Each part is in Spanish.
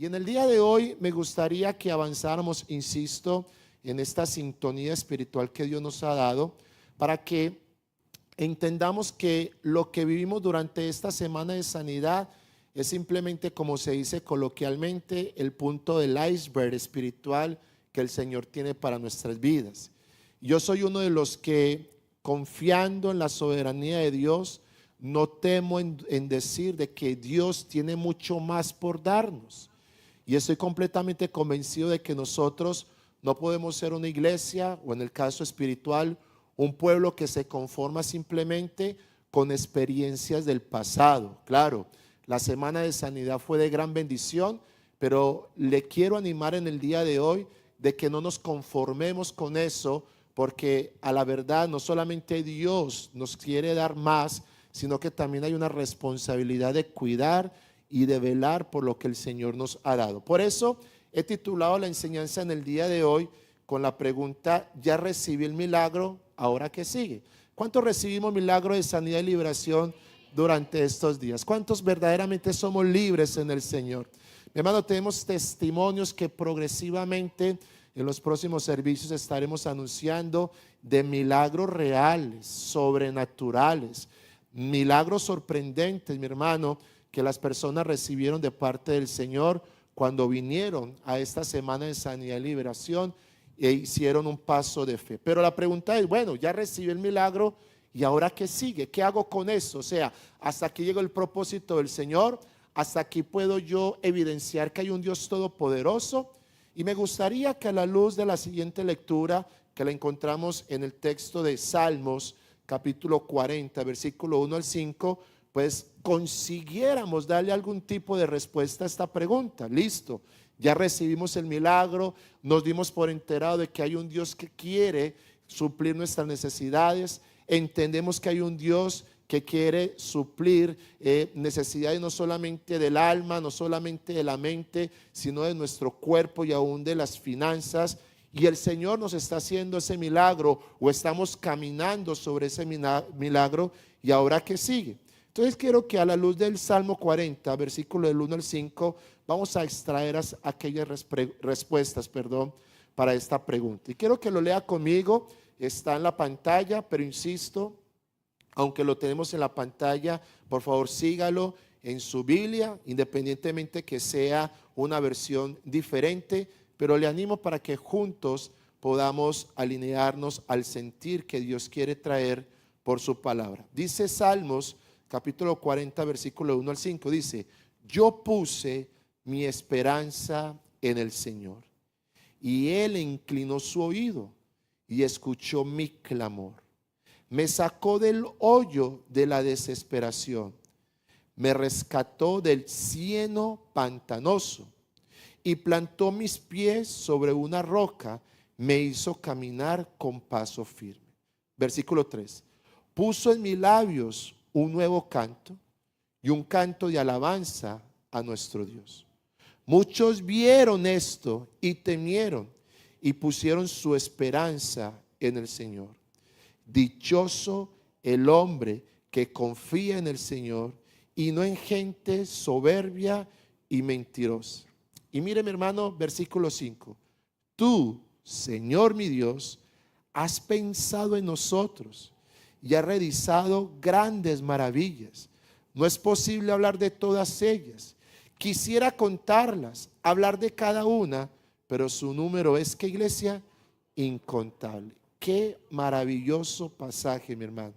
Y en el día de hoy me gustaría que avanzáramos, insisto, en esta sintonía espiritual que Dios nos ha dado, para que entendamos que lo que vivimos durante esta semana de sanidad es simplemente, como se dice coloquialmente, el punto del iceberg espiritual que el Señor tiene para nuestras vidas. Yo soy uno de los que, confiando en la soberanía de Dios, no temo en decir de que Dios tiene mucho más por darnos. Y estoy completamente convencido de que nosotros no podemos ser una iglesia, o en el caso espiritual, un pueblo que se conforma simplemente con experiencias del pasado. Claro, la semana de sanidad fue de gran bendición, pero le quiero animar en el día de hoy de que no nos conformemos con eso, porque a la verdad no solamente Dios nos quiere dar más, sino que también hay una responsabilidad de cuidar y de velar por lo que el Señor nos ha dado. Por eso he titulado la enseñanza en el día de hoy con la pregunta: ¿ya recibí el milagro? ¿Ahora qué sigue? ¿Cuántos recibimos milagro de sanidad y liberación durante estos días? ¿Cuántos verdaderamente somos libres en el Señor? Mi hermano, tenemos testimonios que progresivamente en los próximos servicios estaremos anunciando de milagros reales, sobrenaturales, milagros sorprendentes, mi hermano, que las personas recibieron de parte del Señor cuando vinieron a esta semana de sanidad y liberación e hicieron un paso de fe. Pero la pregunta es, bueno, ya recibí el milagro, ¿y ahora qué sigue? ¿Qué hago con eso? O sea, hasta aquí llegó el propósito del Señor, hasta aquí puedo yo evidenciar que hay un Dios todopoderoso. Y me gustaría que, a la luz de la siguiente lectura, que la encontramos en el texto de Salmos, capítulo 40, versículo 1 al 5, pues consiguiéramos darle algún tipo de respuesta a esta pregunta. Listo, ya recibimos el milagro, nos dimos por enterado de que hay un Dios que quiere suplir nuestras necesidades, entendemos que hay un Dios que quiere suplir necesidades no solamente del alma, no solamente de la mente, sino de nuestro cuerpo y aún de las finanzas. Y el Señor nos está haciendo ese milagro, o estamos caminando sobre ese milagro. ¿Y ahora qué sigue? Entonces quiero que, a la luz del Salmo 40, versículo del 1 al 5, vamos a extraer aquellas respuestas, para esta pregunta. Y quiero que lo lea conmigo. Está en la pantalla, pero insisto, aunque lo tenemos en la pantalla, por favor sígalo en su Biblia, independientemente que sea una versión diferente, pero le animo para que juntos podamos alinearnos al sentir que Dios quiere traer por su palabra. Dice Salmos capítulo 40, versículo 1 al 5, dice: yo puse mi esperanza en el Señor, y Él inclinó su oído y escuchó mi clamor. Me sacó del hoyo de la desesperación, me rescató del cieno pantanoso y plantó mis pies sobre una roca, me hizo caminar con paso firme. Versículo 3, puso en mis labios un nuevo canto, y un canto de alabanza a nuestro Dios. Muchos vieron esto y temieron, y pusieron su esperanza en el Señor. Dichoso el hombre que confía en el Señor y no en gente soberbia y mentirosa. Y mire, mi hermano, versículo 5. Tú, Señor mi Dios, has pensado en nosotros y has realizado grandes maravillas. No es posible hablar de todas ellas. Quisiera contarlas, hablar de cada una, pero su número es, ¿qué, iglesia? Incontable. Qué maravilloso pasaje, mi hermano.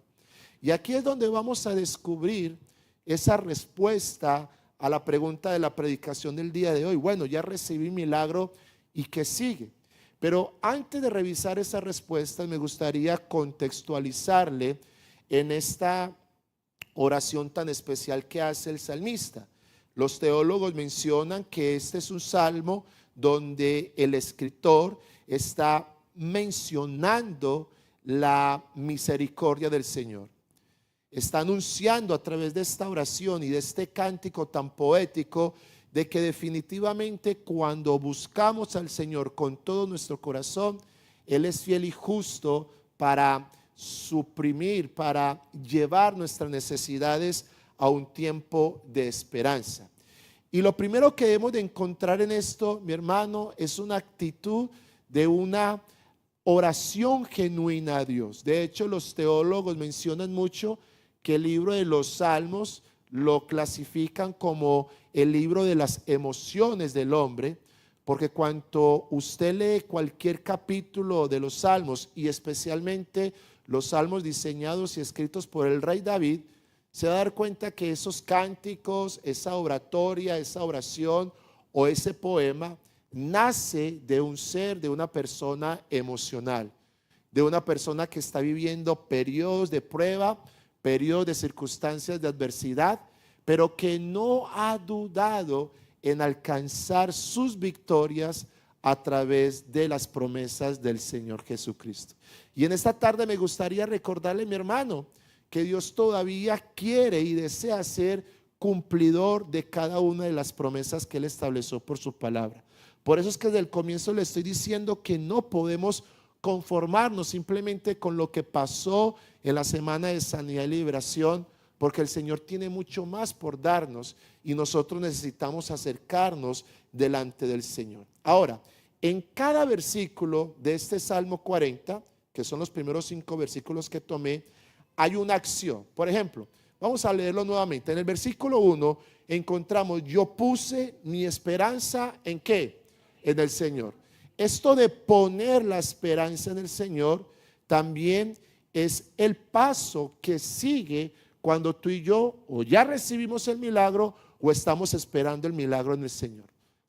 Y aquí es donde vamos a descubrir esa respuesta a la pregunta de la predicación del día de hoy. Bueno, ya recibí milagro, ¿y qué sigue? Pero antes de revisar esas respuestas, me gustaría contextualizarle en esta oración tan especial que hace el salmista. Los teólogos mencionan que este es un salmo donde el escritor está mencionando la misericordia del Señor. Está anunciando a través de esta oración y de este cántico tan poético de que definitivamente, cuando buscamos al Señor con todo nuestro corazón, Él es fiel y justo para suprimir, para llevar nuestras necesidades a un tiempo de esperanza. Y lo primero que debemos de encontrar en esto, mi hermano, es una actitud de una oración genuina a Dios. De hecho, los teólogos mencionan mucho que el libro de los Salmos lo clasifican como el libro de las emociones del hombre, porque cuando usted lee cualquier capítulo de los Salmos, y especialmente los Salmos diseñados y escritos por el rey David, se va a dar cuenta que esos cánticos, esa oratoria, esa oración o ese poema nace de un ser, de una persona emocional, de una persona que está viviendo periodos de prueba, periodos de circunstancias de adversidad, pero que no ha dudado en alcanzar sus victorias a través de las promesas del Señor Jesucristo. Y en esta tarde me gustaría recordarle, mi hermano, que Dios todavía quiere y desea ser cumplidor de cada una de las promesas que Él estableció por su palabra. Por eso es que desde el comienzo le estoy diciendo que no podemos conformarnos simplemente con lo que pasó en la semana de sanidad y liberación, porque el Señor tiene mucho más por darnos y nosotros necesitamos acercarnos delante del Señor. Ahora, en cada versículo de este Salmo 40, que son los primeros 5 versículos que tomé, hay una acción. Por ejemplo, vamos a leerlo nuevamente. En el versículo 1 encontramos: yo puse mi esperanza ¿en qué? En el Señor. Esto de poner la esperanza en el Señor también es el paso que sigue cuando tú y yo o ya recibimos el milagro o estamos esperando el milagro en el Señor.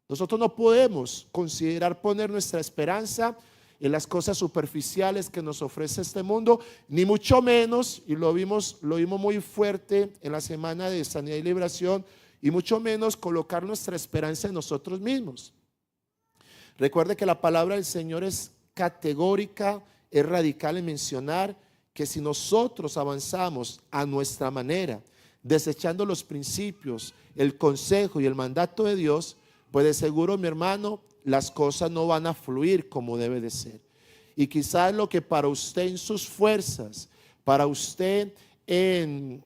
Nosotros no podemos considerar poner nuestra esperanza en las cosas superficiales que nos ofrece este mundo, ni mucho menos, y lo vimos muy fuerte en la semana de sanidad y liberación, y mucho menos colocar nuestra esperanza en nosotros mismos. Recuerde que la palabra del Señor es categórica, es radical en mencionar que si nosotros avanzamos a nuestra manera, desechando los principios, el consejo y el mandato de Dios, pues de seguro, mi hermano, las cosas no van a fluir como debe de ser. Y quizás lo que para usted en sus fuerzas, para usted en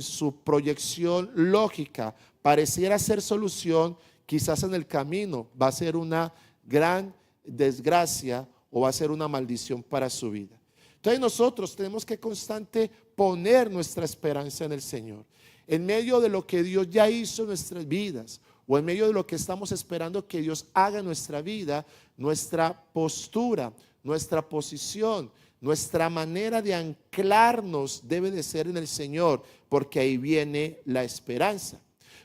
su proyección lógica pareciera ser solución, quizás en el camino va a ser una gran desgracia o va a ser una maldición para su vida. Entonces nosotros tenemos que constante poner nuestra esperanza en el Señor. En medio de lo que Dios ya hizo en nuestras vidas, o en medio de lo que estamos esperando que Dios haga en nuestra vida, nuestra postura, nuestra posición, nuestra manera de anclarnos debe de ser en el Señor, porque ahí viene la esperanza.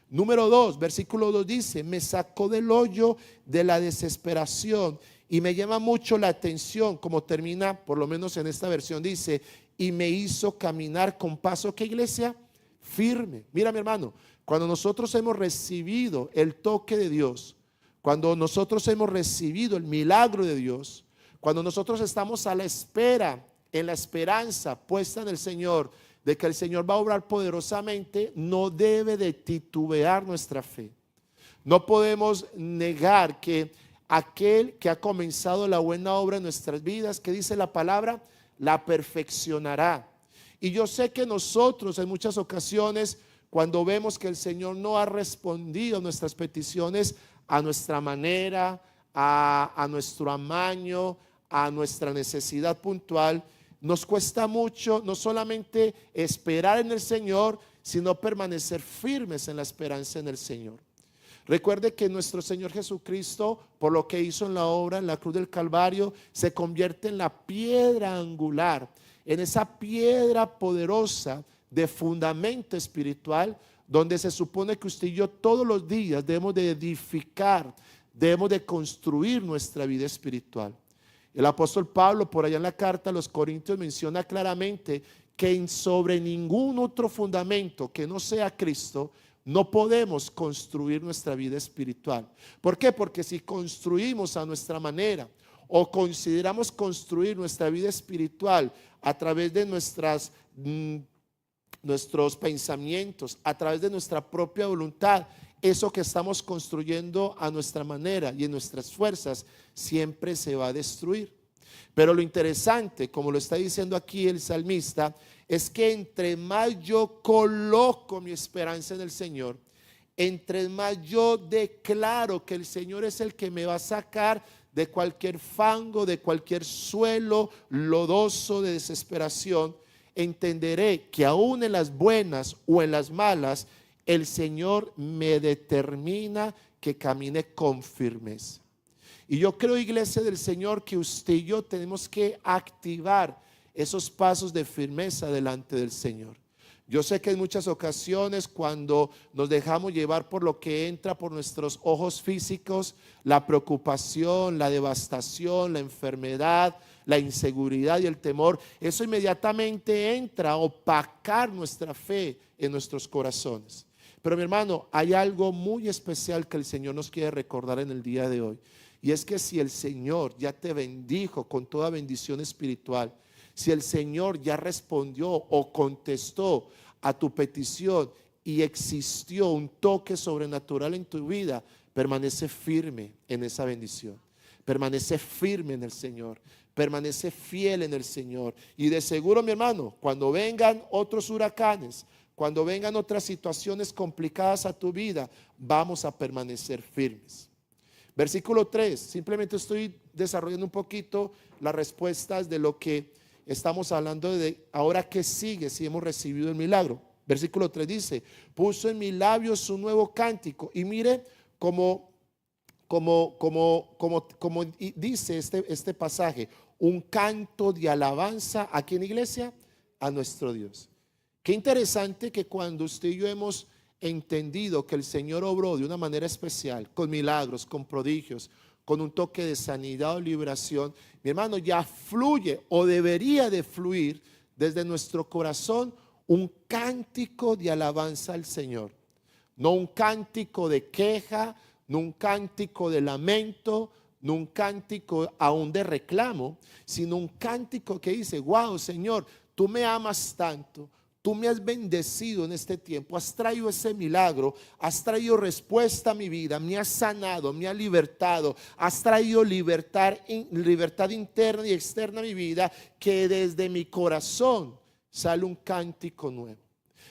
Número 2, versículo 2 dice: me sacó del hoyo de la desesperación. Y me llama mucho la atención como termina, por lo menos en esta versión dice: y me hizo caminar con paso, ¿qué iglesia? Firme. Mira, mi hermano, cuando nosotros hemos recibido el toque de Dios, cuando nosotros hemos recibido el milagro de Dios, cuando nosotros estamos a la espera, en la esperanza puesta en el Señor, de que el Señor va a obrar poderosamente, no debe de titubear nuestra fe. No podemos negar que aquel que ha comenzado la buena obra en nuestras vidas, que dice la palabra, la perfeccionará. Y yo sé que nosotros en muchas ocasiones, cuando vemos que el Señor no ha respondido a nuestras peticiones a nuestra manera, a nuestro amaño, a nuestra necesidad puntual, nos cuesta mucho no solamente esperar en el Señor, sino permanecer firmes en la esperanza en el Señor. Recuerde que nuestro Señor Jesucristo, por lo que hizo en la obra en la cruz del Calvario, se convierte en la piedra angular, en esa piedra poderosa de fundamento espiritual, donde se supone que usted y yo todos los días debemos de edificar, debemos de construir nuestra vida espiritual. El apóstol Pablo, por allá en la carta a los Corintios, menciona claramente que sobre ningún otro fundamento que no sea Cristo no podemos construir nuestra vida espiritual. ¿Por qué? Porque si construimos a nuestra manera o consideramos construir nuestra vida espiritual a través de nuestros pensamientos, a través de nuestra propia voluntad, eso que estamos construyendo a nuestra manera y en nuestras fuerzas siempre se va a destruir. Pero lo interesante, como lo está diciendo aquí el salmista, es que entre más yo coloco mi esperanza en el Señor, entre más yo declaro que el Señor es el que me va a sacar de cualquier fango, de cualquier suelo lodoso de desesperación, entenderé que aún en las buenas o en las malas, el Señor me determina que camine con firmeza. Y yo creo, iglesia del Señor, que usted y yo tenemos que activar esos pasos de firmeza delante del Señor. Yo sé que en muchas ocasiones cuando nos dejamos llevar por lo que entra por nuestros ojos físicos, la preocupación, la devastación, la enfermedad, la inseguridad y el temor, eso inmediatamente entra a opacar nuestra fe en nuestros corazones. Pero mi hermano, hay algo muy especial que el Señor nos quiere recordar en el día de hoy. Y es que si el Señor ya te bendijo con toda bendición espiritual, si el Señor ya respondió o contestó a tu petición y existió un toque sobrenatural en tu vida, permanece firme en esa bendición. Permanece firme en el Señor. Permanece fiel en el Señor. Y de seguro, mi hermano, cuando vengan otros huracanes, cuando vengan otras situaciones complicadas a tu vida, vamos a permanecer firmes. Versículo 3, simplemente estoy desarrollando un poquito las respuestas de lo que estamos hablando de ahora que sigue si hemos recibido el milagro. Versículo 3 dice, puso en mis labios un nuevo cántico. Y mire como dice este pasaje, un canto de alabanza. ¿A quién, iglesia? A nuestro Dios. Qué interesante que cuando usted y yo hemos entendido que el Señor obró de una manera especial, con milagros, con prodigios, con un toque de sanidad o liberación, mi hermano, ya fluye o debería de fluir desde nuestro corazón un cántico de alabanza al Señor. No un cántico de queja, no un cántico de lamento, no un cántico aún de reclamo, sino un cántico que dice, wow, Señor, tú me amas tanto. Tú me has bendecido en este tiempo, has traído ese milagro, has traído respuesta a mi vida, me has sanado, me has libertado, has traído libertad interna y externa a mi vida, que desde mi corazón sale un cántico nuevo.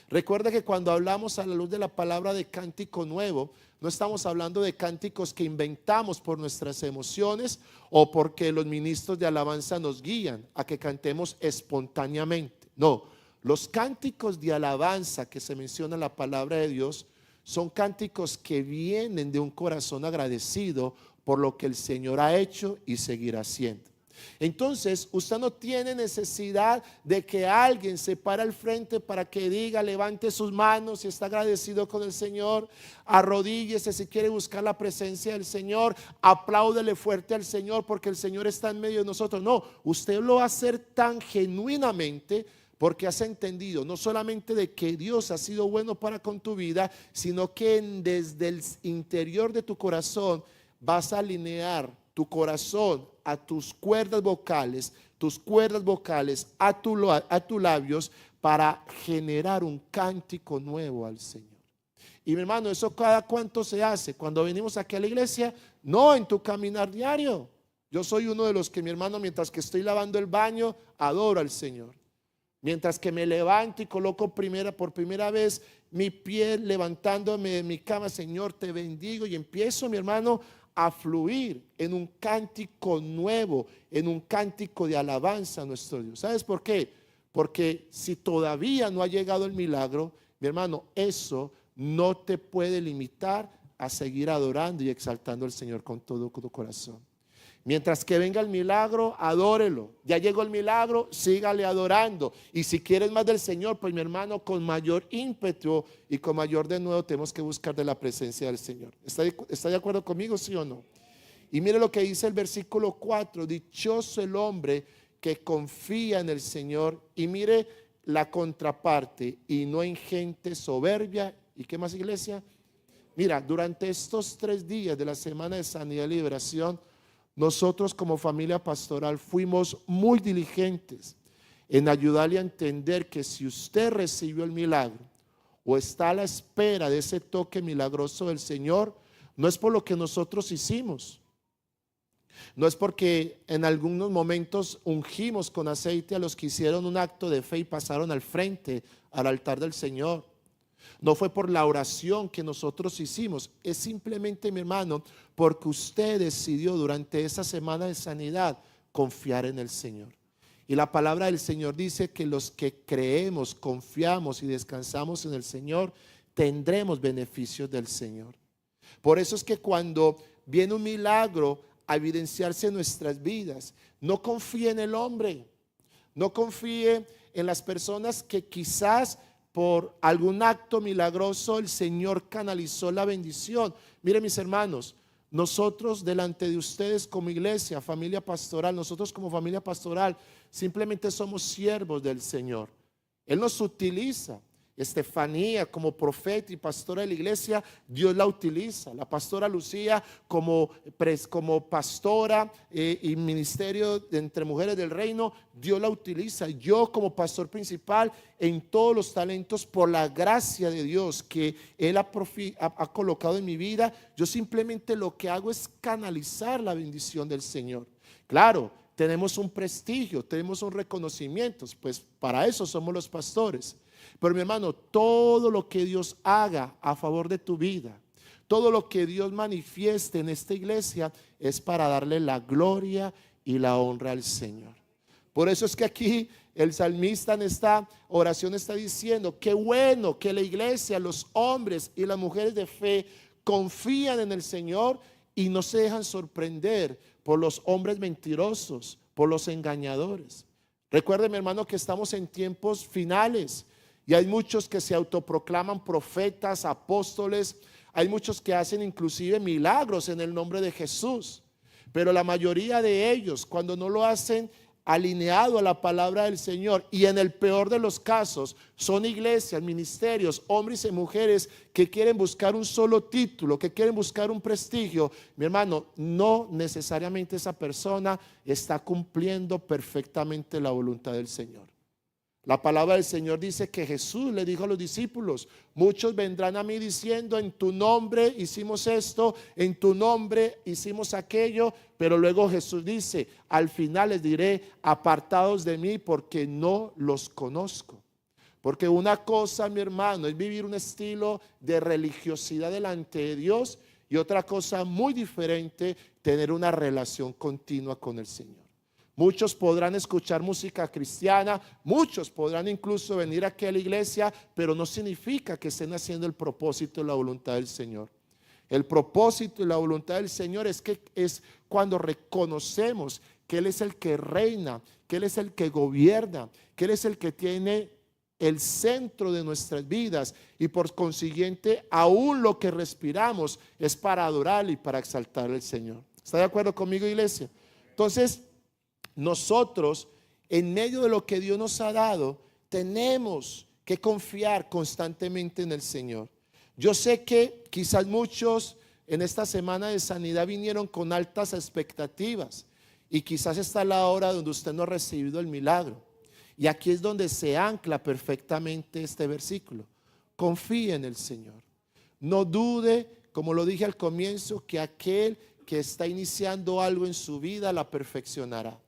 Recuerda que cuando hablamos a la luz de la palabra de cántico nuevo, no estamos hablando de cánticos que inventamos por nuestras emociones o porque los ministros de alabanza nos guían a que cantemos espontáneamente. No. Los cánticos de alabanza que se menciona en la palabra de Dios son cánticos que vienen de un corazón agradecido por lo que el Señor ha hecho y seguirá haciendo. Entonces, usted no tiene necesidad de que alguien se pare al frente para que diga, levante sus manos si está agradecido con el Señor, arrodíllese si quiere buscar la presencia del Señor, apláudele fuerte al Señor porque el Señor está en medio de nosotros. No, usted lo va a hacer tan genuinamente porque has entendido no solamente de que Dios ha sido bueno para con tu vida, sino que desde el interior de tu corazón vas a alinear tu corazón a tus cuerdas vocales, a tus labios para generar un cántico nuevo al Señor. Y mi hermano, ¿eso cada cuánto se hace? Cuando venimos aquí a la iglesia, no en tu caminar diario. Yo soy uno de los que, mi hermano, mientras que estoy lavando el baño, adoro al Señor. Mientras que me levanto y coloco por primera vez mi pie levantándome de mi cama, Señor, te bendigo, y empiezo, mi hermano, a fluir en un cántico nuevo, en un cántico de alabanza a nuestro Dios. ¿Sabes por qué? Porque si todavía no ha llegado el milagro, mi hermano, eso no te puede limitar a seguir adorando y exaltando al Señor con todo tu corazón. Mientras que venga el milagro, adórelo. Ya llegó el milagro, sígale adorando. Y si quieres más del Señor, pues mi hermano, con mayor ímpetu y con mayor denuedo tenemos que buscar de la presencia del Señor. ¿Está de acuerdo conmigo, sí o no? Y mire lo que dice el versículo 4. Dichoso el hombre que confía en el Señor. Y mire la contraparte, y no en gente soberbia. ¿Y qué más, iglesia? Mira, durante estos 3 días de la semana de sanidad y liberación, nosotros como familia pastoral fuimos muy diligentes en ayudarle a entender que si usted recibió el milagro o está a la espera de ese toque milagroso del Señor, no es por lo que nosotros hicimos, no es porque en algunos momentos ungimos con aceite a los que hicieron un acto de fe y pasaron al frente, al altar del Señor. No fue por la oración que nosotros hicimos. Es simplemente, mi hermano, porque usted decidió durante esa semana de sanidad confiar en el Señor. Y la palabra del Señor dice que los que creemos, confiamos y descansamos en el Señor, tendremos beneficios del Señor. Por eso es que cuando viene un milagro a evidenciarse en nuestras vidas, no confíe en el hombre, no confíe en las personas que quizás por algún acto milagroso el Señor canalizó la bendición. Miren, mis hermanos, nosotros delante de ustedes como iglesia, familia pastoral, nosotros como familia pastoral simplemente somos siervos del Señor. Él nos utiliza. Estefanía como profeta y pastora de la iglesia, Dios la utiliza. La pastora Lucía como pastora y ministerio de entre mujeres del reino, Dios la utiliza. Yo como pastor principal en todos los talentos por la gracia de Dios que Él ha colocado en mi vida, yo simplemente lo que hago es canalizar la bendición del Señor. Claro, tenemos un prestigio, tenemos un reconocimiento, pues para eso somos los pastores. Pero mi hermano, todo lo que Dios haga a favor de tu vida, todo lo que Dios manifieste en esta iglesia es para darle la gloria y la honra al Señor. Por eso es que aquí el salmista en esta oración está diciendo, qué bueno que la iglesia, los hombres y las mujeres de fe confían en el Señor y no se dejan sorprender por los hombres mentirosos, por los engañadores. Recuerde, mi hermano, que estamos en tiempos finales. Y hay muchos que se autoproclaman profetas, apóstoles. Hay muchos que hacen inclusive milagros en el nombre de Jesús. Pero la mayoría de ellos, cuando no lo hacen alineado a la palabra del Señor, y en el peor de los casos, son iglesias, ministerios, hombres y mujeres que quieren buscar un solo título, que quieren buscar un prestigio. Mi hermano, no necesariamente esa persona está cumpliendo perfectamente la voluntad del Señor. La palabra del Señor dice que Jesús le dijo a los discípulos, muchos vendrán a mí diciendo, en tu nombre hicimos esto, en tu nombre hicimos aquello, pero luego Jesús dice, al final les diré, apartados de mí porque no los conozco. Porque una cosa, mi hermano, es vivir un estilo de religiosidad delante de Dios, y otra cosa muy diferente, tener una relación continua con el Señor. Muchos podrán escuchar música cristiana, muchos podrán incluso venir aquí a la iglesia, pero no significa que estén haciendo el propósito y la voluntad del Señor. El propósito y la voluntad del Señor es cuando reconocemos que Él es el que reina, que Él es el que gobierna, que Él es el que tiene el centro de nuestras vidas, y por consiguiente aún lo que respiramos es para adorar y para exaltar al Señor. ¿Está de acuerdo conmigo, iglesia? Entonces, nosotros, en medio de lo que Dios nos ha dado, tenemos que confiar constantemente en el Señor. Yo sé que quizás muchos en esta semana de sanidad vinieron con altas expectativas, y quizás está la hora donde usted no ha recibido el milagro. Y aquí es donde se ancla perfectamente este versículo. Confíe en el Señor. No dude, como lo dije al comienzo, que aquel que está iniciando algo en su vida la perfeccionará.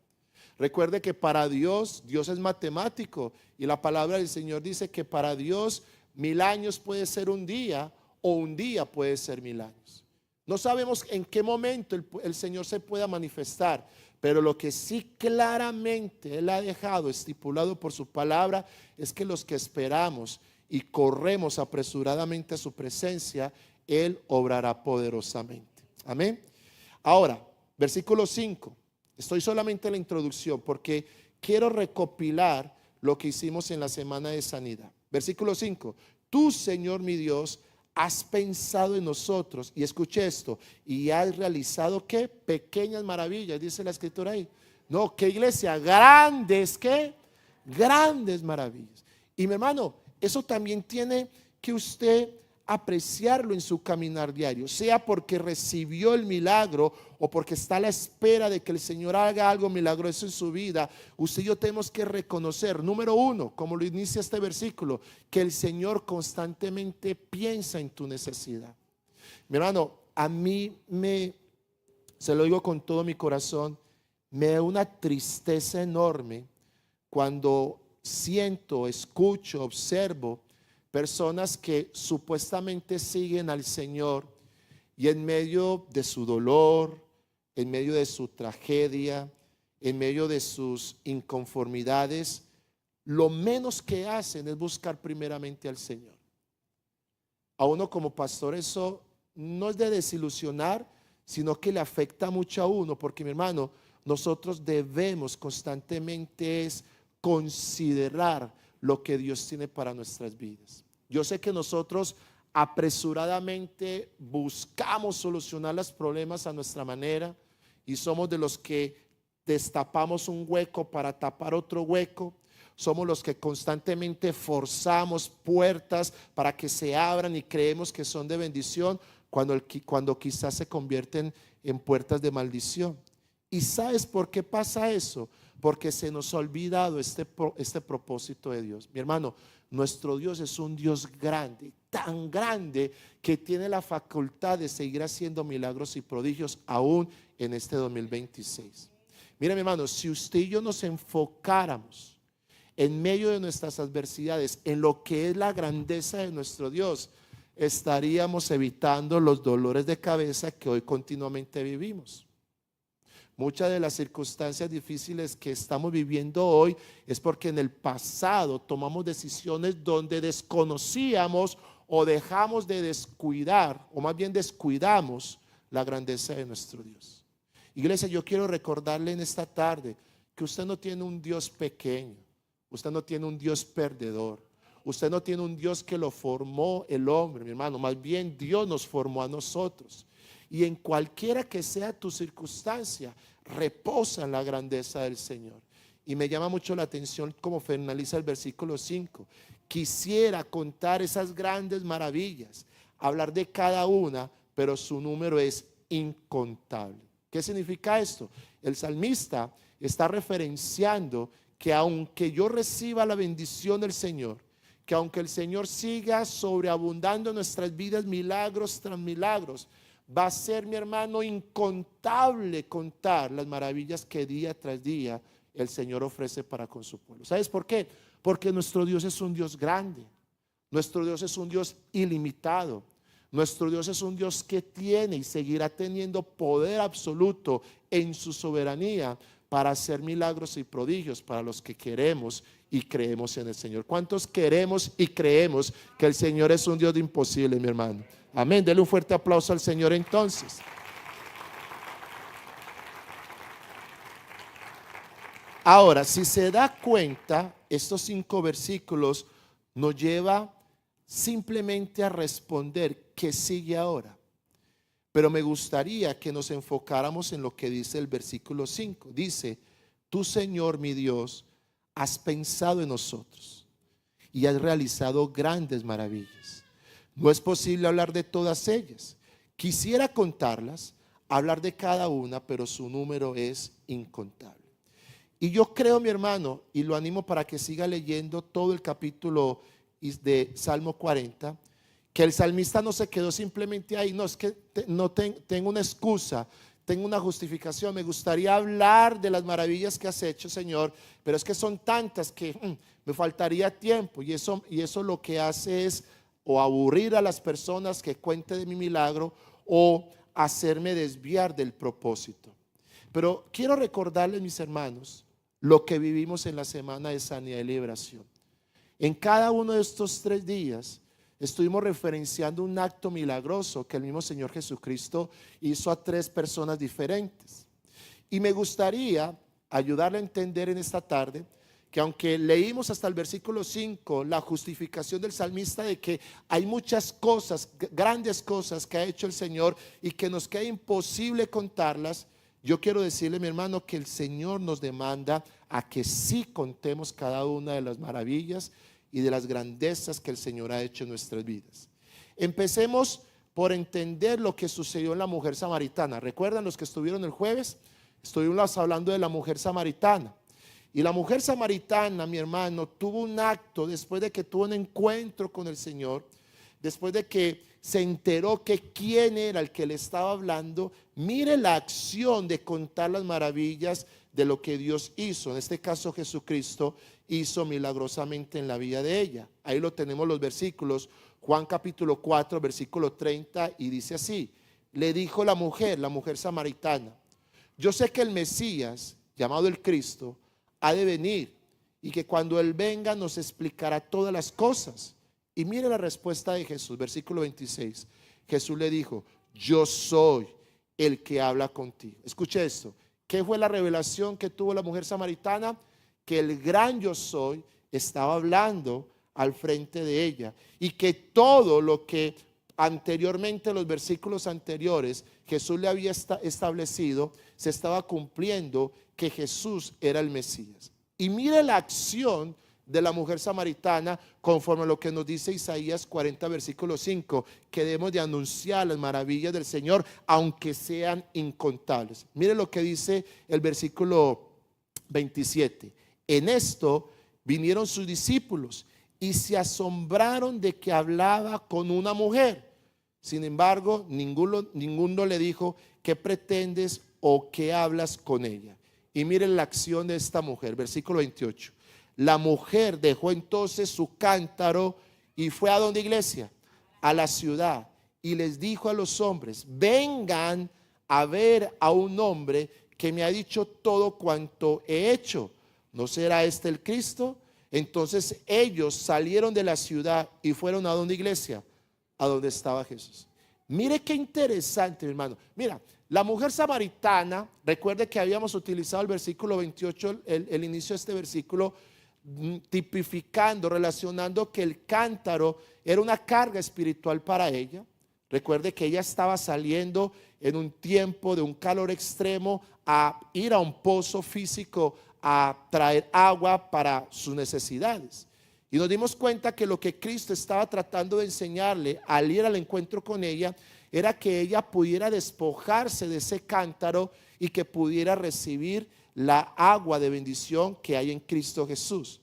Recuerde que para Dios, Dios es matemático, y la palabra del Señor dice que para Dios 1000 años puede ser un día, o un día puede ser 1000 años. No sabemos en qué momento el Señor se pueda manifestar, pero lo que sí claramente Él ha dejado estipulado por su palabra es que los que esperamos y corremos apresuradamente a su presencia, Él obrará poderosamente. Amén. Ahora, versículo 5. Estoy solamente en la introducción porque quiero recopilar lo que hicimos en la semana de sanidad. Versículo 5. Tú, Señor mi Dios, has pensado en nosotros, y escuché esto, y has realizado ¿qué? Pequeñas maravillas, dice la escritura ahí. No, ¿qué iglesia? Grandes, ¿qué? Grandes maravillas. Y mi hermano, eso también tiene que usted apreciarlo en su caminar diario, sea porque recibió el milagro o porque está a la espera de que el Señor haga algo milagroso en su vida. Usted y yo tenemos que reconocer, número uno, como lo inicia este versículo, que el Señor constantemente piensa en tu necesidad. Mi hermano, a mí se lo digo con todo mi corazón, me da una tristeza enorme cuando siento, escucho, observo personas que supuestamente siguen al Señor y en medio de su dolor, en medio de su tragedia, en medio de sus inconformidades, lo menos que hacen es buscar primeramente al Señor. A uno como pastor eso no es de desilusionar, sino que le afecta mucho a uno, porque mi hermano, nosotros debemos constantemente es considerar lo que Dios tiene para nuestras vidas. Yo sé que nosotros apresuradamente buscamos solucionar los problemas a nuestra manera y somos de los que destapamos un hueco para tapar otro hueco. Somos los que constantemente forzamos puertas para que se abran y creemos que son de bendición cuando quizás se convierten en puertas de maldición. ¿Y sabes por qué pasa eso? Porque se nos ha olvidado este propósito de Dios. Mi hermano, nuestro Dios es un Dios grande, tan grande que tiene la facultad de seguir haciendo milagros y prodigios aún en este 2026. Mira, mi hermano, si usted y yo nos enfocáramos en medio de nuestras adversidades en lo que es la grandeza de nuestro Dios, estaríamos evitando los dolores de cabeza que hoy continuamente vivimos. Muchas de las circunstancias difíciles que estamos viviendo hoy es porque en el pasado tomamos decisiones donde desconocíamos o dejamos de descuidar, o más bien descuidamos la grandeza de nuestro Dios. Iglesia, yo quiero recordarle en esta tarde que usted no tiene un Dios pequeño, usted no tiene un Dios perdedor, usted no tiene un Dios que lo formó el hombre, mi hermano, más bien Dios nos formó a nosotros. Y en cualquiera que sea tu circunstancia, reposa en la grandeza del Señor. Y me llama mucho la atención cómo finaliza el versículo 5. Quisiera contar esas grandes maravillas, hablar de cada una, pero su número es incontable. ¿Qué significa esto? El salmista está referenciando que aunque yo reciba la bendición del Señor, que aunque el Señor siga sobreabundando en nuestras vidas milagros tras milagros, va a ser, mi hermano, incontable contar las maravillas que día tras día el Señor ofrece para con su pueblo. ¿Sabes por qué? Porque nuestro Dios es un Dios grande, nuestro Dios es un Dios ilimitado, nuestro Dios es un Dios que tiene y seguirá teniendo poder absoluto en su soberanía para hacer milagros y prodigios para los que queremos y creemos en el Señor. ¿Cuántos queremos y creemos que el Señor es un Dios de imposible, mi hermano? Amén. Dele un fuerte aplauso al Señor entonces. Ahora, si se da cuenta, estos 5 versículos nos lleva simplemente a responder qué sigue ahora. Pero me gustaría que nos enfocáramos en lo que dice el versículo 5. Dice: tú, Señor mi Dios, has pensado en nosotros y has realizado grandes maravillas. No es posible hablar de todas ellas. Quisiera contarlas, hablar de cada una, pero su número es incontable. Y yo creo, mi hermano, y lo animo para que siga leyendo todo el capítulo de Salmo 40, que el salmista no se quedó simplemente ahí. No, es que tengo una excusa, tengo una justificación, me gustaría hablar de las maravillas que has hecho, Señor, pero es que son tantas que me faltaría tiempo, y eso lo que hace es o aburrir a las personas que cuente de mi milagro o hacerme desviar del propósito. Pero quiero recordarles, mis hermanos, lo que vivimos en la semana de sanidad y liberación. En cada uno de estos 3 días estuvimos referenciando un acto milagroso que el mismo Señor Jesucristo hizo a 3 personas diferentes. Y me gustaría ayudarle a entender en esta tarde que aunque leímos hasta el versículo 5 la justificación del salmista de que hay muchas cosas, grandes cosas que ha hecho el Señor y que nos queda imposible contarlas, yo quiero decirle, mi hermano, que el Señor nos demanda a que sí contemos cada una de las maravillas y de las grandezas que el Señor ha hecho en nuestras vidas. Empecemos por entender lo que sucedió en la mujer samaritana. ¿Recuerdan los que estuvieron el jueves? Estuvimos hablando de la mujer samaritana. Y la mujer samaritana, mi hermano, tuvo un acto después de que tuvo un encuentro con el Señor, después de que se enteró que quién era el que le estaba hablando. Mire la acción de contar las maravillas de lo que Dios hizo, en este caso Jesucristo, hizo milagrosamente en la vida de ella. Ahí lo tenemos los versículos, Juan capítulo 4, versículo 30, y dice así: le dijo la mujer samaritana, yo sé que el Mesías, llamado el Cristo, ha de venir, y que cuando Él venga nos explicará todas las cosas. Y mire la respuesta de Jesús, versículo 26. Jesús le dijo: yo soy el que habla contigo. Escuche esto. ¿Qué fue la revelación que tuvo la mujer samaritana? Que el gran yo soy estaba hablando al frente de ella, y que todo lo que anteriormente, en los versículos anteriores, Jesús le había establecido, se estaba cumpliendo, que Jesús era el Mesías. Y mire la acción de la mujer samaritana conforme a lo que nos dice Isaías 40, versículo 5, que debemos de anunciar las maravillas del Señor, aunque sean incontables. Mire lo que dice el versículo 27. En esto vinieron sus discípulos y se asombraron de que hablaba con una mujer. Sin embargo, ninguno le dijo: ¿qué pretendes o qué hablas con ella? Y miren la acción de esta mujer, versículo 28. La mujer dejó entonces su cántaro y fue a donde, iglesia, a la ciudad, y les dijo a los hombres: vengan a ver a un hombre que me ha dicho todo cuanto he hecho. ¿No será este el Cristo? Entonces ellos salieron de la ciudad y fueron a donde, iglesia, a donde estaba Jesús. Mire qué interesante, mi hermano. Mira, la mujer samaritana, recuerde que habíamos utilizado el versículo 28, el inicio de este versículo, tipificando, relacionando que el cántaro era una carga espiritual para ella. Recuerde que ella estaba saliendo en un tiempo de un calor extremo a ir a un pozo físico a traer agua para sus necesidades. Y nos dimos cuenta que lo que Cristo estaba tratando de enseñarle al ir al encuentro con ella era que ella pudiera despojarse de ese cántaro y que pudiera recibir la agua de bendición que hay en Cristo Jesús.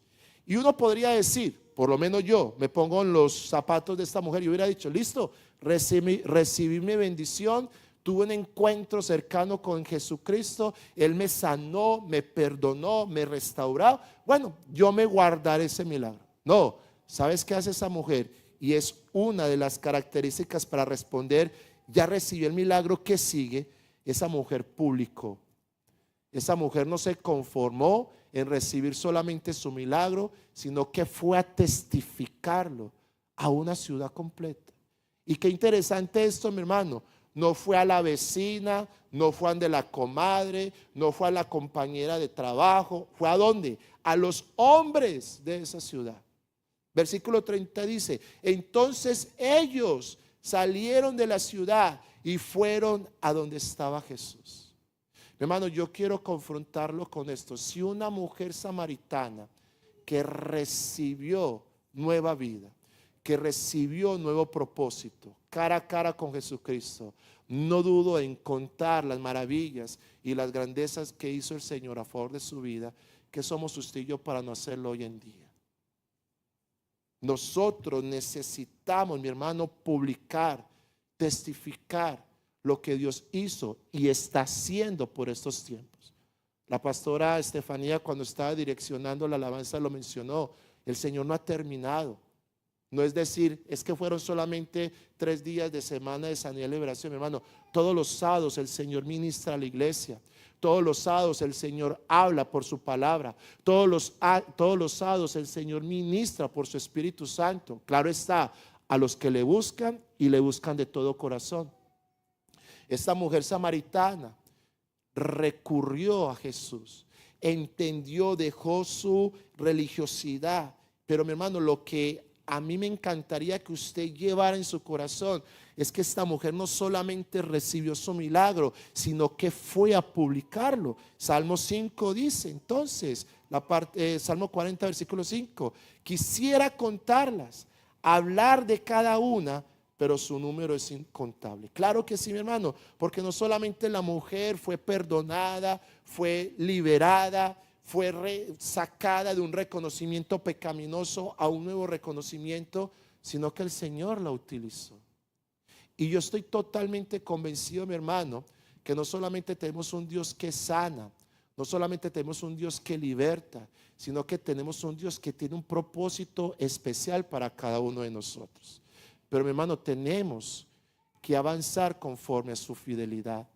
Y uno podría decir, por lo menos yo me pongo en los zapatos de esta mujer y hubiera dicho: listo, recibí mi bendición, tuve un encuentro cercano con Jesucristo, Él me sanó, me perdonó, me restauró. Bueno, yo me guardaré ese milagro. No, ¿sabes qué hace esa mujer? Y es una de las características para responder: ya recibió el milagro. ¿Qué sigue? Esa mujer publicó. Esa mujer no se conformó en recibir solamente su milagro, sino que fue a testificarlo a una ciudad completa. Y qué interesante esto, mi hermano. No fue a la vecina, no fue a de la comadre, no fue a la compañera de trabajo. ¿Fue a dónde? A los hombres de esa ciudad. Versículo 30 dice: entonces ellos salieron de la ciudad y fueron a donde estaba Jesús. Mi hermano, yo quiero confrontarlo con esto. Si una mujer samaritana que recibió nueva vida, que recibió nuevo propósito, cara a cara con Jesucristo, no dudo en contar las maravillas y las grandezas que hizo el Señor a favor de su vida, que somos usted y yo para no hacerlo hoy en día. Nosotros necesitamos, mi hermano, publicar, testificar lo que Dios hizo y está haciendo por estos tiempos. La pastora Estefanía, cuando estaba direccionando la alabanza, lo mencionó: el Señor no ha terminado. No es decir, es que fueron solamente 3 días de semana de sanidad y liberación, mi hermano. Todos los sábados el Señor ministra a la iglesia. Todos los sábados el Señor habla por su palabra. Todos los sábados el Señor ministra por su Espíritu Santo. Claro está, a los que le buscan y le buscan de todo corazón. Esta mujer samaritana recurrió a Jesús, entendió, dejó su religiosidad. Pero mi hermano, lo que a mí me encantaría que usted llevara en su corazón es que esta mujer no solamente recibió su milagro, sino que fue a publicarlo. Salmo 5 dice, entonces, Salmo 40, versículo 5: quisiera contarlas, hablar de cada una, pero su número es incontable. Claro que sí, mi hermano, porque no solamente la mujer fue perdonada, fue liberada, fue sacada de un reconocimiento pecaminoso a un nuevo reconocimiento, sino que el Señor la utilizó. Y yo estoy totalmente convencido, mi hermano, que no solamente tenemos un Dios que sana, No solamente tenemos un Dios que liberta, sino que tenemos un Dios que tiene un propósito especial para cada uno de nosotros. Pero mi hermano, tenemos que avanzar conforme a su fidelidad.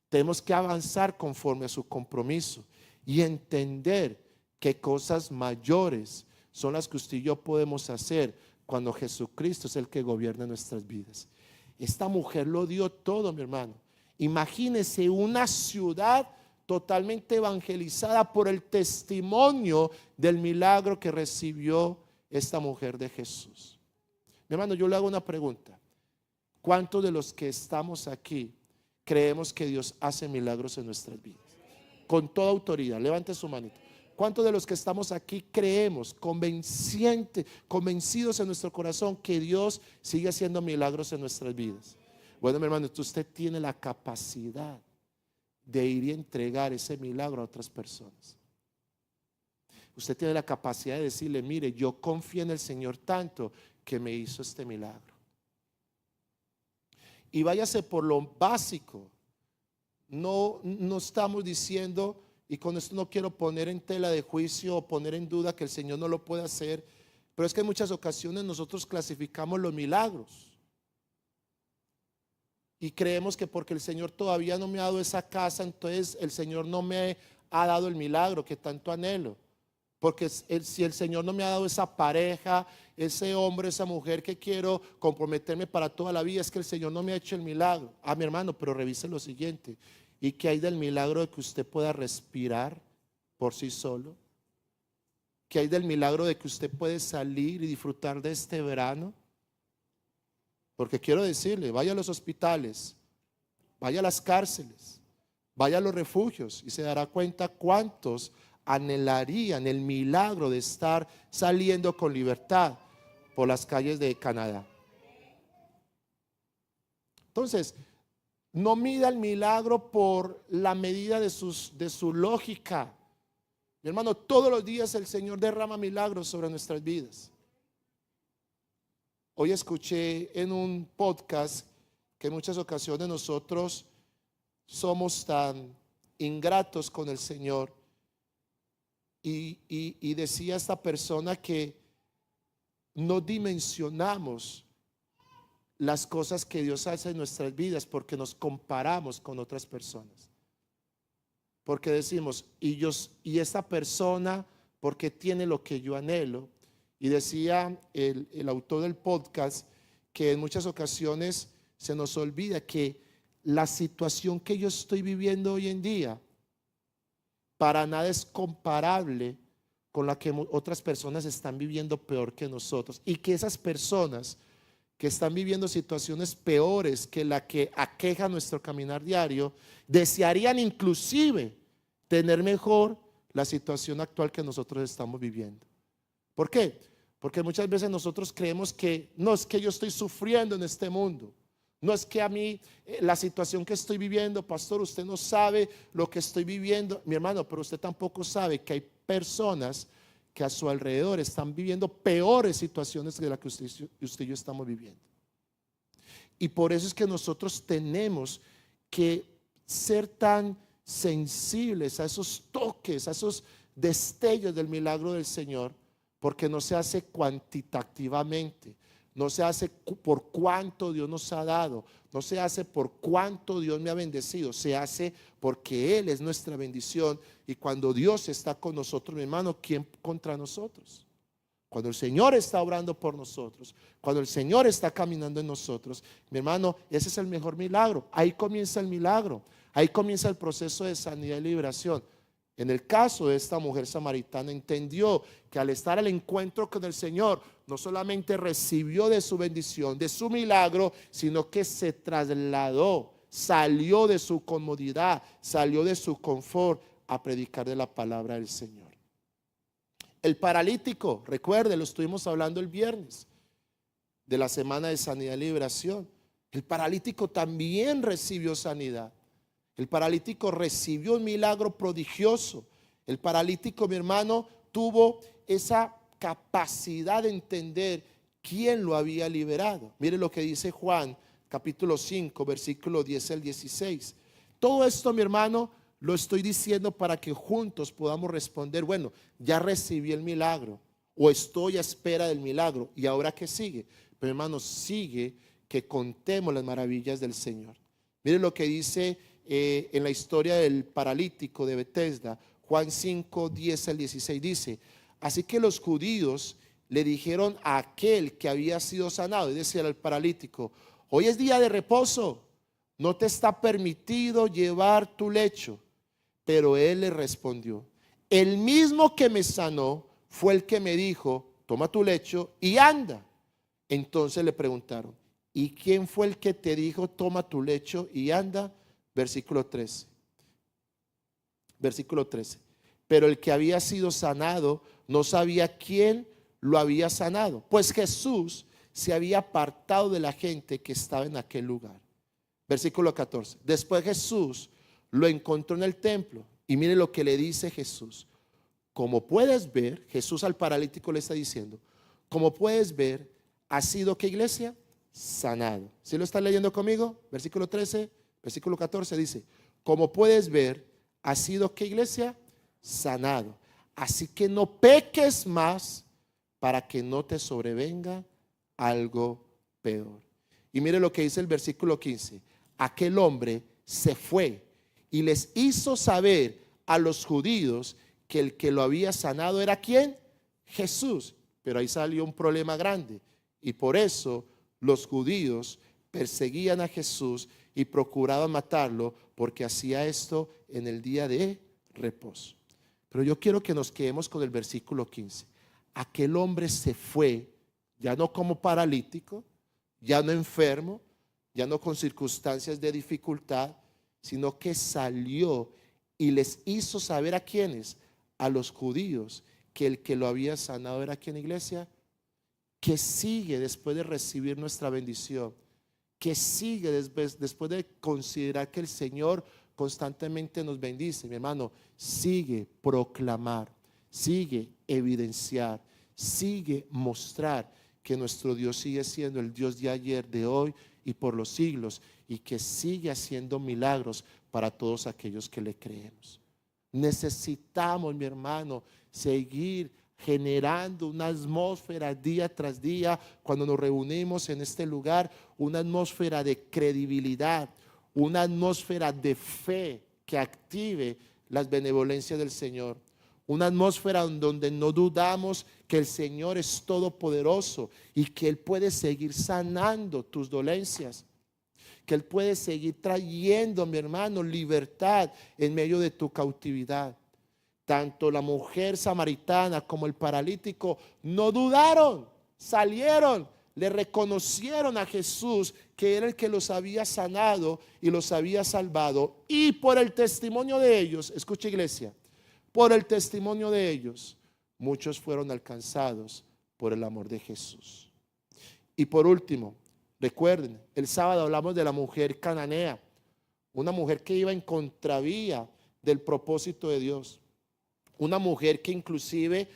Tenemos que avanzar conforme a su compromiso y entender que cosas mayores son las que usted y yo podemos hacer cuando Jesucristo es el que gobierna nuestras vidas. Esta mujer lo dio todo, mi hermano. Imagínese una ciudad totalmente evangelizada por el testimonio del milagro que recibió esta mujer de Jesús. Mi hermano, yo le hago una pregunta. ¿Cuántos de los que estamos aquí creemos que Dios hace milagros en nuestras vidas? Con toda autoridad, levante su manito. ¿Cuántos de los que estamos aquí creemos, convencidos en nuestro corazón que Dios sigue haciendo milagros en nuestras vidas? Bueno, mi hermano, usted tiene la capacidad de ir y entregar ese milagro a otras personas. Usted tiene la capacidad de decirle: mire, yo confío en el Señor tanto que me hizo este milagro. Y váyase por lo básico. No estamos diciendo, y con esto no quiero poner en tela de juicio o poner en duda que el Señor no lo puede hacer, pero es que en muchas ocasiones nosotros clasificamos los milagros y creemos que porque el Señor todavía no me ha dado esa casa, entonces el Señor no me ha dado el milagro que tanto anhelo. Porque si el Señor no me ha dado esa pareja, ese hombre, esa mujer que quiero comprometerme para toda la vida, es que el Señor no me ha hecho el milagro. Mi hermano, pero revise lo siguiente: ¿y qué hay del milagro de que usted pueda respirar por sí solo? ¿Qué hay del milagro de que usted puede salir y disfrutar de este verano? Porque quiero decirle, vaya a los hospitales, vaya a las cárceles, vaya a los refugios y se dará cuenta cuántos anhelarían el milagro de estar saliendo con libertad por las calles de Canadá. Entonces, no mida el milagro por la medida de su lógica. Mi hermano, todos los días el Señor derrama milagros sobre nuestras vidas. Hoy escuché en un podcast que en muchas ocasiones nosotros somos tan ingratos con el Señor, y decía esta persona que no dimensionamos las cosas que Dios hace en nuestras vidas porque nos comparamos con otras personas. Porque decimos, y esta persona, porque tiene lo que yo anhelo. Y decía el autor del podcast que en muchas ocasiones se nos olvida que la situación que yo estoy viviendo hoy en día para nada es comparable con la que otras personas están viviendo peor que nosotros, y que esas personas que están viviendo situaciones peores que la que aqueja nuestro caminar diario, desearían inclusive tener mejor la situación actual que nosotros estamos viviendo. ¿Por qué? Porque muchas veces nosotros creemos que no es que yo estoy sufriendo en este mundo, no es que a mí la situación que estoy viviendo, pastor, usted no sabe lo que estoy viviendo, mi hermano, pero usted tampoco sabe que hay personas que a su alrededor están viviendo peores situaciones que las que usted y yo estamos viviendo. Y por eso es que nosotros tenemos que ser tan sensibles a esos toques, a esos destellos del milagro del Señor, porque no se hace cuantitativamente. No se hace por cuánto Dios nos ha dado, no se hace por cuánto Dios me ha bendecido, se hace porque Él es nuestra bendición. Y cuando Dios está con nosotros, mi hermano, ¿quién contra nosotros? Cuando el Señor está obrando por nosotros, cuando el Señor está caminando en nosotros, mi hermano, ese es el mejor milagro. Ahí comienza el milagro, ahí comienza el proceso de sanidad y liberación. En el caso de esta mujer samaritana, entendió que al estar al encuentro con el Señor, no solamente recibió de su bendición, de su milagro, sino que se trasladó, salió de su comodidad, salió de su confort a predicar de la palabra del Señor. El paralítico, recuerde, lo estuvimos hablando el viernes de la semana de sanidad y liberación. El paralítico también recibió sanidad. El paralítico recibió un milagro prodigioso. El paralítico, mi hermano, tuvo esa capacidad de entender quién lo había liberado. Mire lo que dice Juan, capítulo 5, versículo 10 al 16. Todo esto, mi hermano, lo estoy diciendo para que juntos podamos responder, bueno, ya recibí el milagro o estoy a espera del milagro. ¿Y ahora qué sigue? Pero hermanos, sigue que contemos las maravillas del Señor. Miren lo que dice en la historia del paralítico de Betesda, Juan 5, 10 al 16 dice: así que los judíos le dijeron a aquel que había sido sanado, y decía al paralítico: hoy es día de reposo, no te está permitido llevar tu lecho. Pero él le respondió: el mismo que me sanó fue el que me dijo, toma tu lecho y anda. Entonces le preguntaron: ¿y quién fue el que te dijo, toma tu lecho y anda? Versículo 13. Versículo 13. Pero el que había sido sanado no sabía quién lo había sanado, pues Jesús se había apartado de la gente que estaba en aquel lugar. Versículo 14. Después Jesús lo encontró en el templo y mire lo que le dice Jesús: como puedes ver, Jesús al paralítico le está diciendo, como puedes ver, ha sido, ¿qué iglesia? Sanado. ¿Sí lo está leyendo conmigo? Versículo 13, versículo 14 dice: como puedes ver, ha sido, ¿qué iglesia? Sanado. Así que no peques más para que no te sobrevenga algo peor. Y mire lo que dice el versículo 15: aquel hombre se fue y les hizo saber a los judíos que el que lo había sanado era ¿quién? Jesús. Pero ahí salió un problema grande, y por eso los judíos perseguían a Jesús y procuraban matarlo, porque hacía esto en el día de reposo. Pero yo quiero que nos quedemos con el versículo 15. Aquel hombre se fue, ya no como paralítico, ya no enfermo, ya no con circunstancias de dificultad, sino que salió y les hizo saber ¿a quiénes? A los judíos, que el que lo había sanado era ¿quién, iglesia? Que sigue después de recibir nuestra bendición, que sigue después de considerar que el Señor constantemente nos bendice, mi hermano, sigue proclamar, sigue evidenciar, sigue mostrar que nuestro Dios sigue siendo el Dios de ayer, de hoy y por los siglos, y que sigue haciendo milagros para todos aquellos que le creemos. Necesitamos, mi hermano, seguir generando una atmósfera día tras día cuando nos reunimos en este lugar, una atmósfera de credibilidad, una atmósfera de fe que active las benevolencias del Señor, una atmósfera donde no dudamos que el Señor es todopoderoso y que Él puede seguir sanando tus dolencias, que Él puede seguir trayendo, mi hermano, libertad en medio de tu cautividad. Tanto la mujer samaritana como el paralítico no dudaron, salieron, le reconocieron a Jesús que era el que los había sanado y los había salvado. Y por el testimonio de ellos, escucha iglesia, por el testimonio de ellos, muchos fueron alcanzados por el amor de Jesús. Y por último, recuerden, el sábado hablamos de la mujer cananea, una mujer que iba en contravía del propósito de Dios. Una mujer que inclusive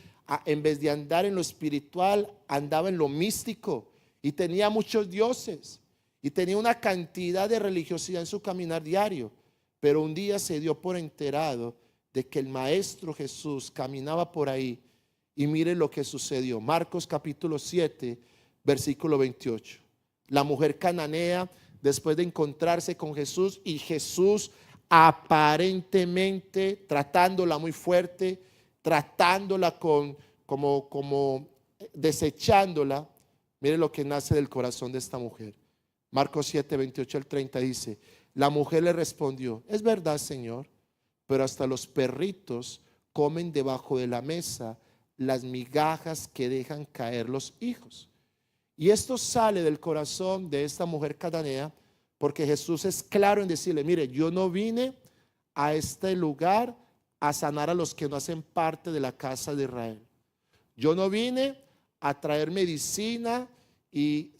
en vez de andar en lo espiritual, andaba en lo místico y tenía muchos dioses y tenía una cantidad de religiosidad en su caminar diario. Pero un día se dio por enterado de que el Maestro Jesús caminaba por ahí, y mire lo que sucedió. Marcos capítulo 7, versículo 28. La mujer cananea, después de encontrarse con Jesús, y Jesús aparentemente tratándola muy fuerte, tratándola como desechándola, mire lo que nace del corazón de esta mujer. Marcos 7, 28 al 30 dice: la mujer le respondió: es verdad, Señor, pero hasta los perritos comen debajo de la mesa las migajas que dejan caer los hijos. Y esto sale del corazón de esta mujer cananea, porque Jesús es claro en decirle: mire, yo no vine a este lugar a sanar a los que no hacen parte de la casa de Israel. Yo no vine a traer medicina y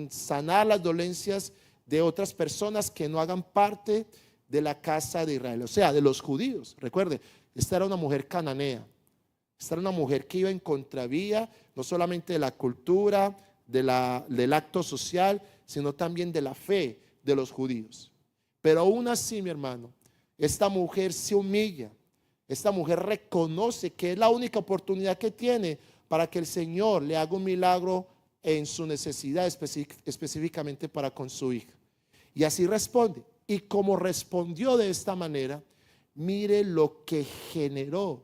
sanar las dolencias de otras personas que no hagan parte de la casa de Israel, o sea, de los judíos. Recuerde, esta era una mujer cananea, esta era una mujer que iba en contravía no solamente de la cultura, del acto social, sino también de la fe de los judíos. Pero aún así, mi hermano, esta mujer se humilla. Esta mujer reconoce que es la única oportunidad que tiene para que el Señor le haga un milagro en su necesidad, específicamente para con su hija. Y así responde. Y como respondió de esta manera, mire lo que generó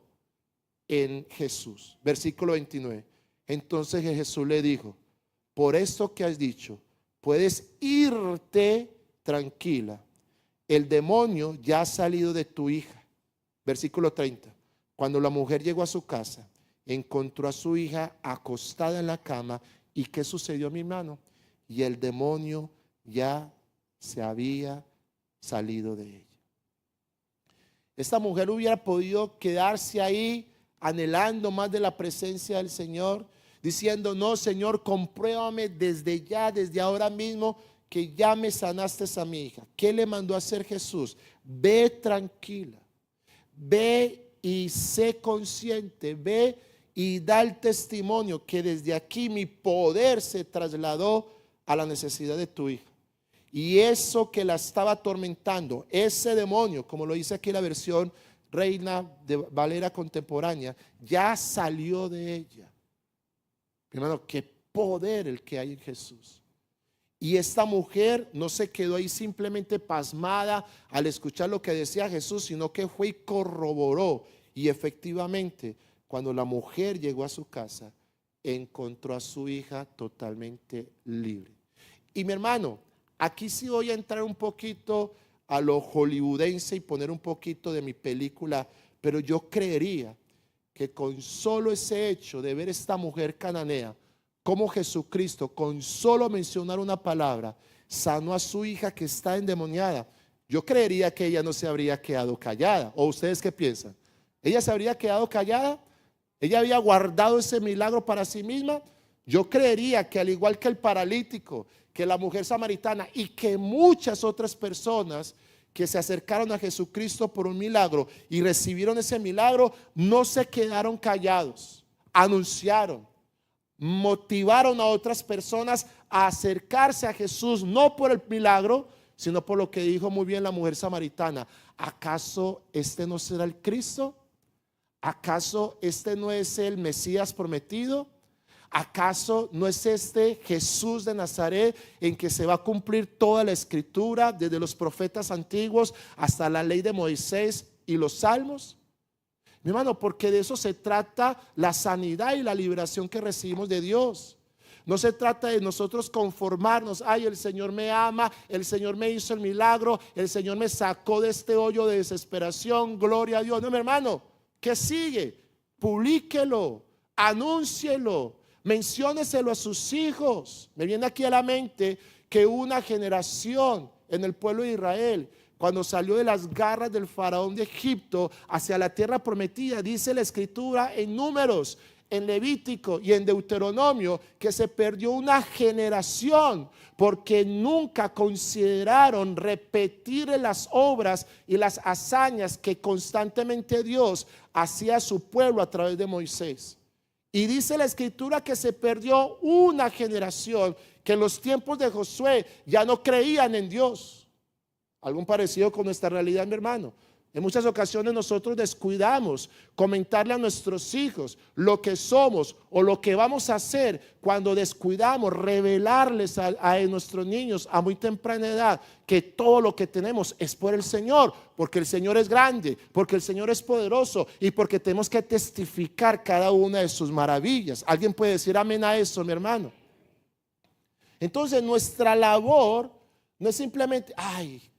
en Jesús. Versículo 29. Entonces Jesús le dijo: por esto que has dicho, puedes irte tranquila. El demonio ya ha salido de tu hija. Versículo 30. Cuando la mujer llegó a su casa, encontró a su hija acostada en la cama. ¿Y qué sucedió, mi hermano? Y el demonio ya se había salido de ella. Esta mujer hubiera podido quedarse ahí anhelando más de la presencia del Señor, diciendo: no, Señor, compruébame desde ya, desde ahora mismo, que ya me sanaste a mi hija. ¿Qué le mandó a hacer Jesús? Ve tranquila, ve y sé consciente, ve y da el testimonio que desde aquí mi poder se trasladó a la necesidad de tu hija. Y eso que la estaba atormentando, ese demonio, como lo dice aquí la versión Reina de Valera contemporánea, ya salió de ella. Hermano, qué poder el que hay en Jesús. Y esta mujer no se quedó ahí simplemente pasmada al escuchar lo que decía Jesús, sino que fue y corroboró. Y efectivamente, cuando la mujer llegó a su casa, encontró a su hija totalmente libre. Y mi hermano, aquí sí voy a entrar un poquito a lo hollywoodense y poner un poquito de mi película, pero yo creería que con solo ese hecho de ver esta mujer cananea, como Jesucristo con solo mencionar una palabra sanó a su hija que está endemoniada, yo creería que ella no se habría quedado callada. ¿O ustedes qué piensan? ¿Ella se habría quedado callada? ¿Ella había guardado ese milagro para sí misma? Yo creería que al igual que el paralítico, que la mujer samaritana y que muchas otras personas que se acercaron a Jesucristo por un milagro y recibieron ese milagro, no se quedaron callados, anunciaron, motivaron a otras personas a acercarse a Jesús, no por el milagro, sino por lo que dijo muy bien la mujer samaritana. ¿Acaso este no será el Cristo? ¿Acaso este no es el Mesías prometido? ¿Acaso no es este Jesús de Nazaret en que se va a cumplir toda la escritura, desde los profetas antiguos hasta la ley de Moisés y los salmos? Mi hermano, porque de eso se trata la sanidad y la liberación que recibimos de Dios. No se trata de nosotros conformarnos: ay, el Señor me ama, el Señor me hizo el milagro, el Señor me sacó de este hoyo de desesperación, gloria a Dios. No, mi hermano, ¿qué sigue? Publíquelo, anúncielo, mencióneselo a sus hijos. Me viene aquí a la mente que una generación en el pueblo de Israel, cuando salió de las garras del faraón de Egipto hacia la tierra prometida, dice la escritura en Números, en Levítico y en Deuteronomio, que se perdió una generación porque nunca consideraron repetir las obras y las hazañas que constantemente Dios hacía a su pueblo a través de Moisés. Y dice la escritura que se perdió una generación que en los tiempos de Josué ya no creían en Dios. Algo parecido con nuestra realidad, mi hermano. En muchas ocasiones nosotros descuidamos comentarle a nuestros hijos lo que somos o lo que vamos a hacer. Cuando descuidamos revelarles a nuestros niños a muy temprana edad que todo lo que tenemos es por el Señor, porque el Señor es grande, porque el Señor es poderoso y porque tenemos que testificar cada una de sus maravillas. ¿Alguien puede decir amén a eso, mi hermano? Entonces nuestra labor no es simplemente: ay,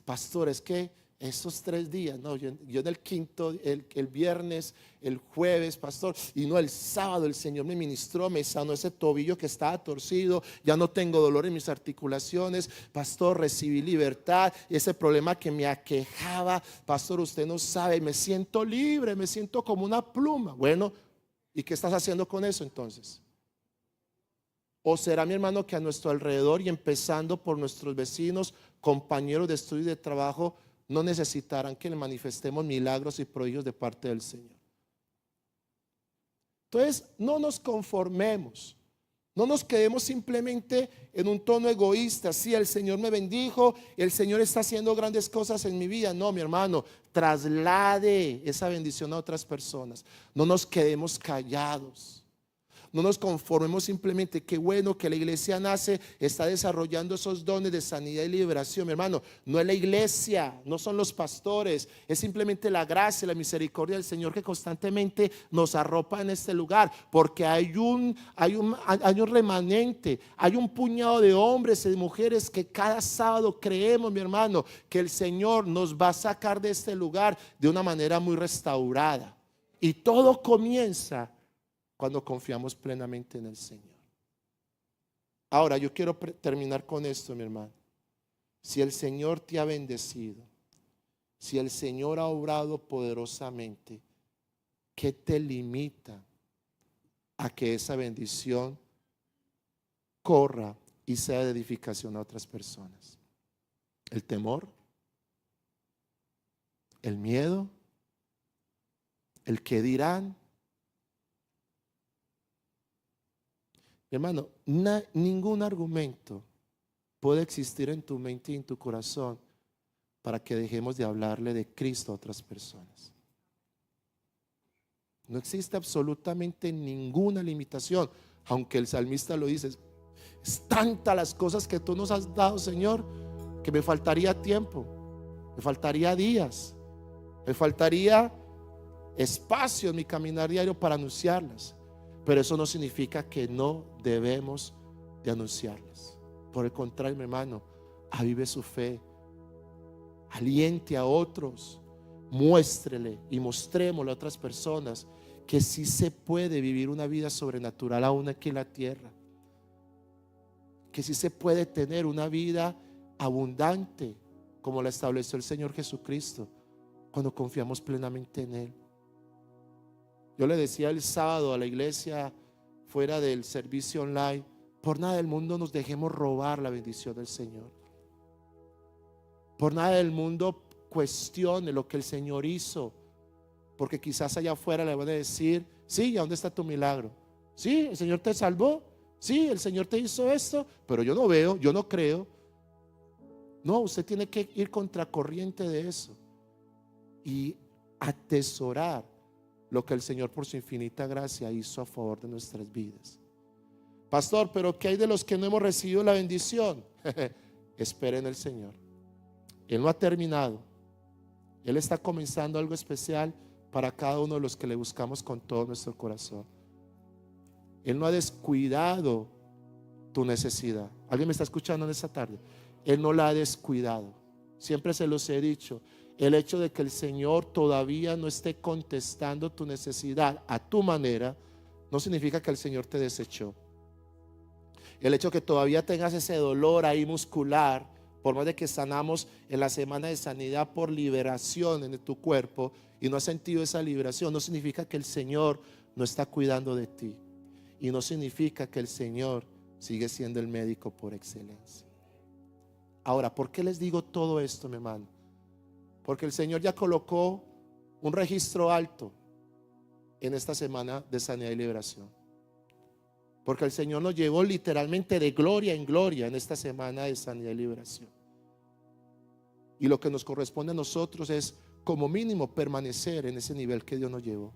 pastor, es que esos 3 días, no, yo en el quinto, el viernes, el jueves, pastor, y no, el sábado el Señor me ministró, me sanó ese tobillo que estaba torcido, ya no tengo dolor en mis articulaciones, pastor, recibí libertad, ese problema que me aquejaba, pastor, usted no sabe, me siento libre, me siento como una pluma. Bueno, ¿y qué estás haciendo con eso entonces? ¿O será, mi hermano, que a nuestro alrededor y empezando por nuestros vecinos, compañeros de estudio y de trabajo, no necesitarán que le manifestemos milagros y prodigios de parte del Señor? Entonces, no nos conformemos No nos quedemos simplemente en un tono egoísta. Sí, el Señor me bendijo, el Señor está haciendo grandes cosas en mi vida. No, mi hermano, traslade esa bendición a otras personas. No nos quedemos callados. No nos conformemos simplemente, qué bueno que la iglesia nace, está desarrollando esos dones de sanidad y liberación. Mi hermano, no es la iglesia, no son los pastores, es simplemente la gracia y la misericordia del Señor que constantemente nos arropa en este lugar, porque hay un remanente, hay un puñado de hombres y de mujeres que cada sábado creemos, mi hermano, que el Señor nos va a sacar de este lugar de una manera muy restaurada. Y todo comienza cuando confiamos plenamente en el Señor. Ahora, yo quiero terminar con esto, mi hermano. Si el Señor te ha bendecido, si el Señor ha obrado poderosamente, ¿qué te limita a que esa bendición corra y sea de edificación a otras personas? ¿El temor? ¿El miedo? ¿El qué dirán? Hermano, ningún argumento puede existir en tu mente y en tu corazón para que dejemos de hablarle de Cristo a otras personas. No existe absolutamente ninguna limitación, aunque el salmista lo dice. Es tanta las cosas que tú nos has dado, Señor, que me faltaría tiempo, me faltaría días, me faltaría espacio en mi caminar diario para anunciarlas. Pero eso no significa que no debemos de anunciarlas. Por el contrario, mi hermano, avive su fe, aliente a otros, muéstrele y mostrémosle a otras personas que sí se puede vivir una vida sobrenatural aún aquí en la tierra, que sí se puede tener una vida abundante como la estableció el Señor Jesucristo cuando confiamos plenamente en Él. Yo le decía el sábado a la iglesia fuera del servicio online, por nada del mundo nos dejemos robar la bendición del Señor. Por nada del mundo cuestione lo que el Señor hizo, porque quizás allá afuera le van a decir, sí, ¿a dónde está tu milagro? Sí, el Señor te salvó, sí, el Señor te hizo esto, pero yo no veo, yo no creo. No, usted tiene que ir contracorriente de eso y atesorar lo que el Señor por su infinita gracia hizo a favor de nuestras vidas. Pastor, pero ¿qué hay de los que no hemos recibido la bendición? Esperen el Señor. Él no ha terminado. Él está comenzando algo especial para cada uno de los que le buscamos con todo nuestro corazón. Él no ha descuidado tu necesidad. ¿Alguien me está escuchando en esta tarde? Él no la ha descuidado. Siempre se los he dicho. El hecho de que el Señor todavía no esté contestando tu necesidad a tu manera no significa que el Señor te desechó. El hecho de que todavía tengas ese dolor ahí muscular, por más de que sanamos en la semana de sanidad por liberación en tu cuerpo y no has sentido esa liberación, no significa que el Señor no está cuidando de ti. Y no significa que el Señor sigue siendo el médico por excelencia. Ahora, ¿por qué les digo todo esto, mi hermano? Porque el Señor ya colocó un registro alto en esta semana de sanidad y liberación. Porque el Señor nos llevó literalmente de gloria en gloria en esta semana de sanidad y liberación. Y lo que nos corresponde a nosotros es, como mínimo, permanecer en ese nivel que Dios nos llevó.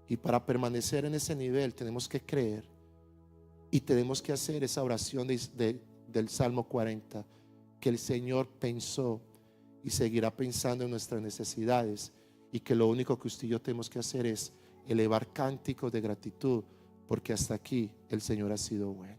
Y para permanecer en ese nivel tenemos que creer y tenemos que hacer esa oración del Salmo 40, que el Señor pensó y seguirá pensando en nuestras necesidades, y que lo único que usted y yo tenemos que hacer es elevar cánticos de gratitud, porque hasta aquí el Señor ha sido bueno.